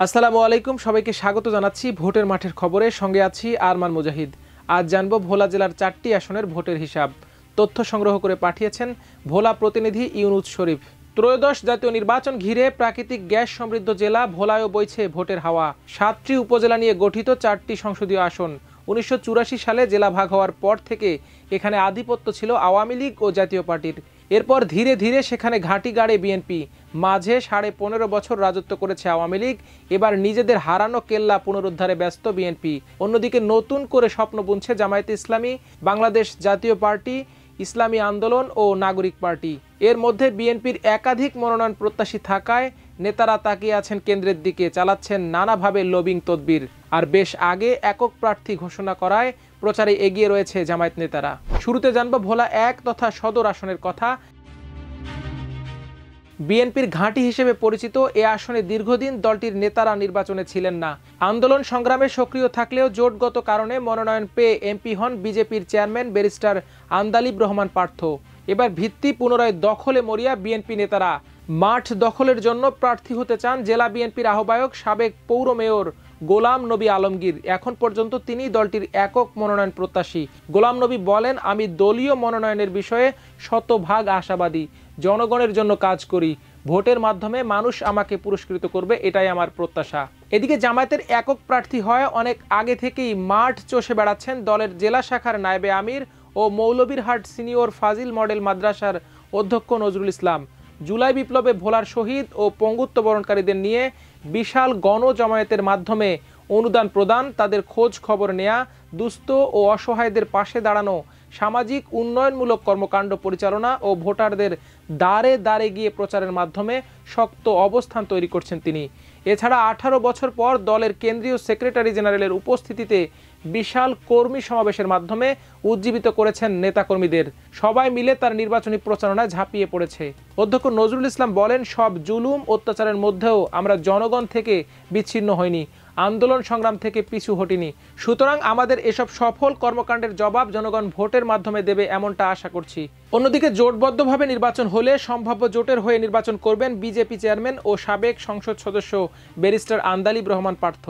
আসসালামু আলাইকুম, সবাইকে স্বাগত জানাচ্ছি ভোটের মাঠের খবরে। সঙ্গে আছি আরমান মুজাহিদ। আজ জানবো ভোলা জেলার 4টি আসনের ভোটের হিসাব। তথ্য সংগ্রহ করে পাঠিয়েছেন ভোলা প্রতিনিধি ইউনুস শরীফ। ত্রয়োদশ জাতীয় নির্বাচন ঘিরে প্রাকৃতিক গ্যাস সমৃদ্ধ জেলা ভোলায়ও বইছে ভোটের হাওয়া। 7টি উপজেলা নিয়ে গঠিত 4টি সংসদীয় আসন। 1984 সালে জেলা ভাগ হওয়ার পর থেকে এখানে আধিপত্য ছিল আওয়ামী লীগ ও জাতীয় পার্টির। এরপর ধীরে ধীরে সেখানে ঘাঁটি গাড়ে বিএনপি। মাঝে 15.5 বছর রাজত্ব করেছে আওয়ামী লীগ। এবার নিজেদের হারানো কেল্লা পুনরুদ্ধারে ব্যস্ত বিএনপি। অন্যদিকে নতুন করে স্বপ্ন বুনছে জামায়াতে ইসলামী, বাংলাদেশ জাতীয় পার্টি, ইসলামী আন্দোলন ও নাগরিক পার্টি। এর মধ্যে বিএনপির একাধিক মনোনয়ন প্রত্যাশী থাকায় নেতারা তাকিয়ে আছেন কেন্দ্রের দিকে, চালাচ্ছেন নানাভাবে লবিং তদবির। আর বেশ আগে একক প্রার্থী ঘোষণা করায় প্রচারে এগিয়ে রয়েছে জামায়াত নেতারা। শুরুতে জানবো ভোলা 1 তথা সদর আসনের কথা। বিএনপির ঘাঁটি হিসেবে পরিচিত এ আসনে দীর্ঘদিন দলটির নেতারা নির্বাচনে ছিলেন না। আন্দোলন সংগ্রামে সক্রিয় থাকলেও জোটগত কারণে মনোনয়ন পেয়ে এমপি হন বিজেপির চেয়ারম্যান ব্যারিস্টার আন্দালিব রহমান পার্থ। এবার ভিত্তি পুনরায় দখলে মরিয়া বিএনপি নেতারা। মাঠ দখলের জন্য প্রার্থী হতে চান জেলা বিএনপির আহ্বায়ক সাবেক পৌর মেয়র গোলাম নবী আলমগীর। এখন পর্যন্ত তিনি দলটির একক মনোনয়ন প্রত্যাশী। গোলাম নবী বলেন, আমি দলীয় মনোনয়নের বিষয়ে শতভাগ আশাবাদী। জনগণের জন্য কাজ করি। ভোটের মাধ্যমে মানুষ আমাকে পুরস্কৃত করবে, এটাই আমার প্রত্যাশা। এদিকে জামায়াতের একক প্রার্থী হয় অনেক আগে থেকেই মাঠ চষে বেড়াচ্ছেন দলের জেলা শাখার নায়েবে আমির ও মৌলভীরহাট সিনিয়র ফাজিল মডেল মাদ্রাসার অধ্যক্ষ নজরুল ইসলাম। জুলাই বিপ্লবে ভোলার শহীদ ও পঙ্গুত্ব বরণকারীদের নিয়ে বিশাল গণজমায়েতের মাধ্যমে অনুদান প্রদান, তাদের খোঁজ খবর নেয়া, দুস্থ ও অসহায়দের পাশে দাঁড়ানো, সামাজিক উন্নয়নমূলক কর্মকাণ্ড পরিচালনা ও ভোটারদের দ্বারে দ্বারে গিয়ে প্রচারের মাধ্যমে শক্ত অবস্থান তৈরি করছেন তিনি। এছাড়া 18 বছর পর দলের কেন্দ্রীয় সেক্রেটারি জেনারেলের উপস্থিতিতে বিশাল কর্মী সমাবেশের মাধ্যমে উজ্জীবিত করেছেন নেতাকর্মীদের। সবাই মিলে তার নির্বাচনী প্রচারণায় ঝাঁপিয়ে পড়েছে। অধ্যক্ষ নজরুল ইসলাম বলেন, সব জুলুম অত্যাচারের মধ্যেও আমরা জনগণ থেকে বিচ্ছিন্ন হইনি, আন্দোলন সংগ্রাম থেকে পিছু হটিনি। সুতরাং আমাদের এসব সফল কর্মকাণ্ডের জবাব জনগণ ভোটের মাধ্যমে দেবে, এমনটা আশা করছি। অন্যদিকে জোটবদ্ধভাবে নির্বাচন হলে সম্ভাব্য জোটের হয়ে নির্বাচন করবেন বিজেপি চেয়ারম্যান ও সাবেক সংসদ সদস্য ব্যারিস্টার আন্দালিব রহমান পার্থ।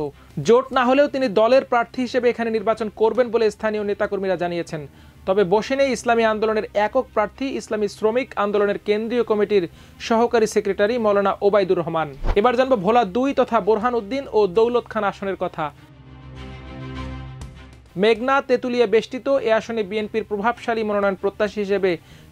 জোট না হলেও তিনি দলের প্রার্থী হিসেবে এখানে নির্বাচন করবেন বলে স্থানীয় নেতাকর্মীরা জানিয়েছেন। তবে বসে নেই ইসলামী আন্দোলনের একক প্রার্থী ইসলামী শ্রমিক আন্দোলনের কেন্দ্রীয় কমিটির সহকারী সেক্রেটারি মৌলানা ওবায়দুর রহমান। এবার জানবো ভোলা 2 তথা বোরহান উদ্দিন ও দৌলত খান আসনের কথা। মেঘনা তেঁতুলিয়া বেষ্টিত এ আসনে বিএনপির প্রভাবশালী মনোনয়ন প্রত্যাশী হিসেবে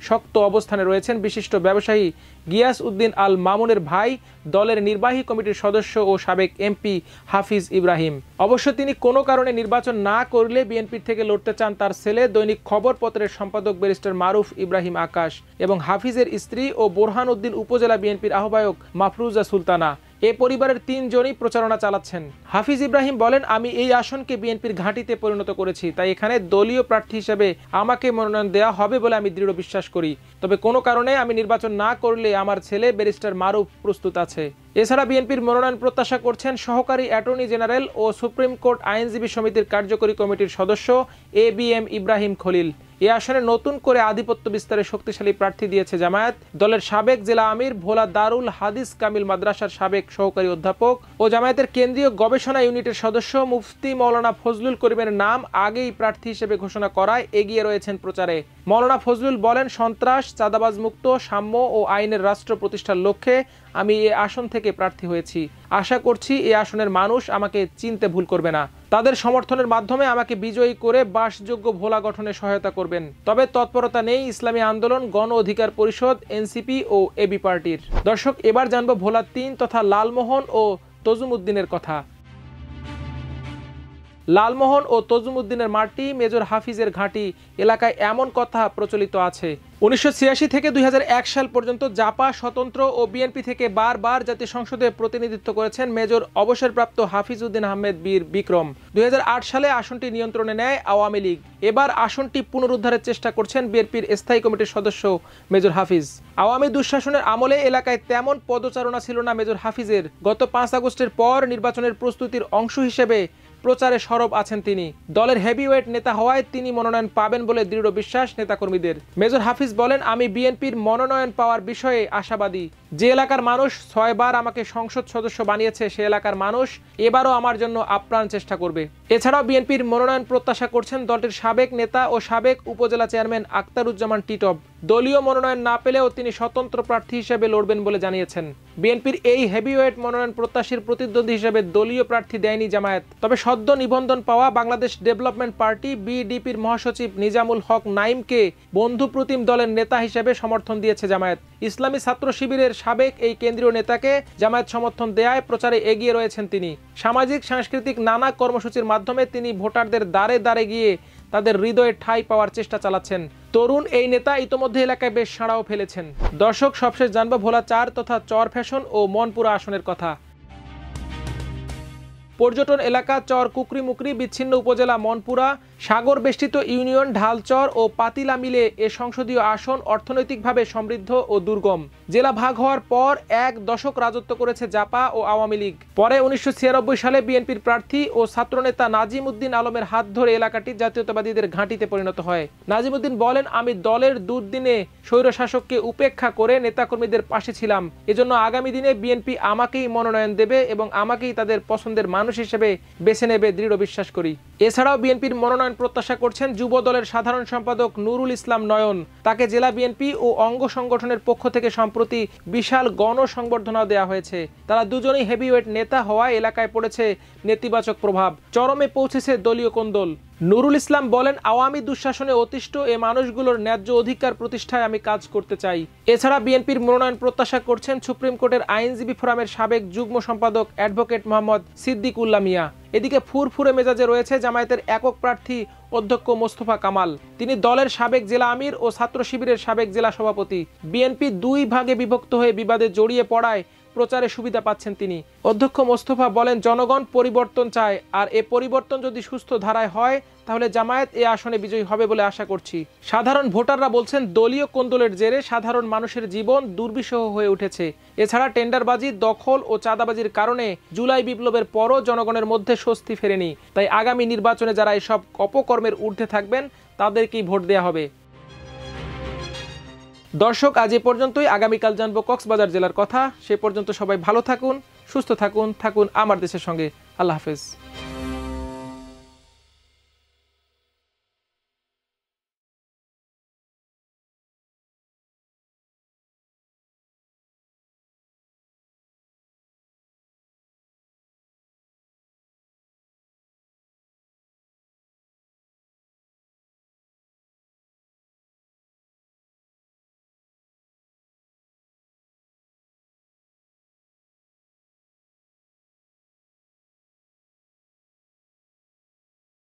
শক্ত অবস্থানে রয়েছেন বিশিষ্ট ব্যবসায়ী গিয়াস উদ্দিন আল মামুনের ভাই, দলের নির্বাহী কমিটির সদস্য ও সাবেক এমপি হাফিজ ইব্রাহিম। অবশ্য তিনি কোনো কারণে নির্বাচন না করলে বিএনপির থেকে লড়তে চান তার ছেলে, দৈনিক খবরপত্রের সম্পাদক ব্যারিস্টার মারুফ ইব্রাহিম আকাশ এবং হাফিজের স্ত্রী ও বোরহান উদ্দিন উপজেলা বিএনপির আহ্বায়ক মাফরুজা সুলতানা। এ পরিবারের 3 জনই প্রচারণা চালাচ্ছেন। হাফিজ ইব্রাহিম বলেন, আমি এই আসনকে বিএনপির ঘাঁটিতে পরিণত করেছি, তাই এখানে দলীয় প্রার্থী হিসেবে আমাকে মনোনয়ন দেওয়া হবে বলে আমি দৃঢ় বিশ্বাস করি। তবে কোনো কারণে আমি নির্বাচন না করলে আমার ছেলে ব্যারিস্টার মারুফ প্রস্তুত আছে। এছাড়া বিএনপির মনোনয়ন প্রত্যাশা করছেন সহকারী অ্যাটর্নি জেনারেল ও সুপ্রিম কোর্ট আইনজীবী সমিতির কার্যকরী কমিটির সদস্য এবিএম ইব্রাহিম খলিল। এ আসনে নতুন করে আধিপত্য বিস্তারে শক্তিশালী প্রার্থী দিয়েছে জামায়াত। দলের সাবেক জেলা আমির, ভোলা দারুল হাদিস কামিল মাদ্রাসার সাবেক সহকারী অধ্যাপক ও জামায়াতের কেন্দ্রীয় গবেষণা ইউনিটের সদস্য মুফতি মৌলানা ফজলুল করিমের নাম আগেই প্রার্থী হিসেবে ঘোষণা করায় এগিয়ে রয়েছেন প্রচারে। মৌলানা ফজলুল বলেন, সন্ত্রাস, চাঁদাবাজ মুক্ত, সাম্য ও আইনের রাষ্ট্র প্রতিষ্ঠার লক্ষ্যে আমি এ আসন থেকে প্রার্থী হয়েছি। আশা করছি এ আসনের মানুষ আমাকে চিনতে ভুল করবে না। তাদের সমর্থনের মাধ্যমে আমাকে বিজয়ী করে বাসযোগ্য ভোলা গঠনে সহায়তা করবেন। তবে তৎপরতা নেই ইসলামী আন্দোলন, গণ অধিকার পরিষদ, এনসিপি ও এবি পার্টির। দর্শক, এবার জানবো ভোলা 3 তথা লালমোহন ও তজুমউদ্দিনের কথা। লালমোহন ও তজুমউদ্দিনের মাটি মেজর হাফিজের ঘাঁটি এলাকায় এমন কথা প্রচলিত আছে। 1986 থেকে 2001 সাল পর্যন্ত জাপা স্বতন্ত্র ও বিএনপি থেকে বারবার জাতীয় সংসদে প্রতিনিধিত্ব করেছেন মেজর অবসরপ্রাপ্ত হাফিজ উদ্দিন আহমেদ বীর বিক্রম। 2008 সালে আসনটি নিয়ন্ত্রণে নেয় আওয়ামী লীগ। এবার আসনটি পুনরুদ্ধারের চেষ্টা করছেন বিএনপির স্থায়ী কমিটির সদস্য মেজর হাফিজ। আওয়ামী দুঃশাসনের আমলে এলাকায় তেমন পদচারণা ছিল না মেজর হাফিজের। গত 5 আগস্টের পর নির্বাচনের প্রস্তুতির অংশ হিসেবে প্রচারে সরব আছেন তিনি। দলের হেভিওয়েট নেতা হওয়ায় তিনি মনোনয়ন পাবেন বলে দৃঢ় বিশ্বাস নেতাকর্মীদের। মেজর হাফিজ বলেন, আমি বিএনপির মনোনয়ন পাওয়ার বিষয়ে আশাবাদী। যে এলাকার মানুষ 6 বার আমাকে সংসদ সদস্য বানিয়েছে সে এলাকার মানুষ এবারও আমার জন্য আপ্রাণ চেষ্টা করবে। এছাড়াও বিএনপির মনোনয়ন প্রত্যাশা করছেন দলটির সাবেক নেতা ও সাবেক উপজেলা চেয়ারম্যান আক্তারুজ্জামান টিটব। দলীয় মনোনয়ন না পেলেও তিনি স্বতন্ত্র প্রার্থী হিসেবে লড়বেন বলে জানিয়েছেন। বিএনপির এই হেভিওয়েট মনোনয়ন প্রত্যাশীর প্রতিদ্বন্দ্বী হিসেবে দলীয় প্রার্থী দেয়নি জামায়াত। তবে সদ্য নিবন্ধন পাওয়া বাংলাদেশ ডেভেলপমেন্ট পার্টি বিডিপির মহাসচিব নিজামুল হক নাইমকে বন্ধুপ্রতিম দলের নেতা হিসেবে সমর্থন দিয়েছে জামায়াত। ইসলামী ছাত্র শিবিরের সাবেক এই কেন্দ্রীয় নেতাকে জামায়াত সমর্থন দেয়ায় প্রচারে এগিয়ে রয়েছেন তিনি। সামাজিক সাংস্কৃতিক নানা কর্মসূচির মাধ্যমে তিনি ভোটারদের দ্বারে দ্বারে গিয়ে তাদের হৃদয়ে ঠাঁই পাওয়ার চেষ্টা চালাচ্ছেন। তরুণ এই নেতা ইতোমধ্যে এলাকায় বেশ সাড়াও ফেলেছেন। দর্শক, সবশেষ জানবো ভোলা 4 তথা চর ফ্যাশন ও মনপুরা আসনের কথা। পর্যটন এলাকা চর কুকরিমুকরি বিচ্ছিন্ন উপজেলা মনপুরা, সাগর বেষ্টিত ইউনিয়ন ঢালচর ও পাতিলা মিলে এ সংসদীয় আসন অর্থনৈতিকভাবে সমৃদ্ধ ও দুর্গম। জেলা ভাগ হওয়ার পর 1 দশক রাজত্ব করেছে জাপা ও আওয়ামী লীগ। পরে 1996 সালে বিএনপির প্রার্থী ও ছাত্রনেতা নাজিম উদ্দিন আলমের হাত ধরে এলাকাটি জাতীয়তাবাদীদের ঘাঁটিতে পরিণত হয়। নাজিম উদ্দিন বলেন, আমি দলের দুর্দিনে স্বৈরশাসককে উপেক্ষা করে নেতাকর্মীদের পাশে ছিলাম। এজন্য আগামী দিনে বিএনপি আমাকেই মনোনয়ন দেবে এবং আমাকেই তাদের পছন্দের মানুষ হিসেবে বেছে নেবে দৃঢ় বিশ্বাস করি। এছাড়াও বিএনপির মনোনয়ন প্রত্যাশা করছেন যুব দলের সাধারণ সম্পাদক নুরুল ইসলাম নয়ন। তাকে জেলা বিএনপি ও অঙ্গ সংগঠনের পক্ষ থেকে সম্প্রতি বিশাল গণসংবর্ধনা দেওয়া হয়েছে। তারা দুজনেই হেভিওয়েট নেতা হওয়ায় এলাকায় পড়েছে নেতিবাচক প্রভাব। চরমে পৌঁছেছে দলীয় কোন্দল। নুরুল ইসলাম বলেন, আওয়ামী দুঃশাসনে অতিষ্ঠ এ মানুষগুলোর ন্যায্য অধিকার প্রতিষ্ঠায় আমি কাজ করতে চাই। এছাড়া বিএনপির মনোনয়ন প্রত্যাশা করছেন সুপ্রিম কোর্টের আইনজীবী ফোরামের সাবেক যুগ্ম সম্পাদক অ্যাডভোকেট মোহাম্মদ সিদ্দিক উল্লাহ মিয়া। এদিকে ফুরফুরে মেজাজে রয়েছে জামায়াতের একক প্রার্থী অধ্যক্ষ মোস্তফা কামাল। তিনি দলের সাবেক জেলা আমির ও ছাত্র শিবিরের সাবেক জেলা সভাপতি। বিএনপি 2 ভাগে বিভক্ত হয়ে বিবাদে জড়িয়ে পড়ায় প্রচারে সুবিধা পাচ্ছেন তিনি। অধ্যক্ষ মোস্তফা বলেন, জনগণ পরিবর্তন চায়, আর এ পরিবর্তন যদি সুস্থ ধারায় হয় তাহলে জামায়াত এ আসনে বিজয়ী হবে বলে আশা করছি। সাধারণ ভোটাররা বলছেন, দলীয় কোন্দলের জেরে সাধারণ মানুষের জীবন দুর্বিষহ হয়ে উঠেছে। এছাড়া টেন্ডারবাজি, দখল ও চাঁদাবাজির কারণে জুলাই বিপ্লবের পরও জনগণের মধ্যে স্বস্তি ফেরেনি। তাই আগামী নির্বাচনে যারা এসব অপকর্মের ঊর্ধ্বে থাকবেন তাদেরকেই ভোট দেওয়া হবে। দর্শক, আজ এ পর্যন্তই। আগামীকাল জানবো কক্সবাজার জেলার কথা। সে পর্যন্ত সবাই ভালো থাকুন, সুস্থ থাকুন, থাকুন আমার দেশের সঙ্গে। আল্লাহ হাফেজ।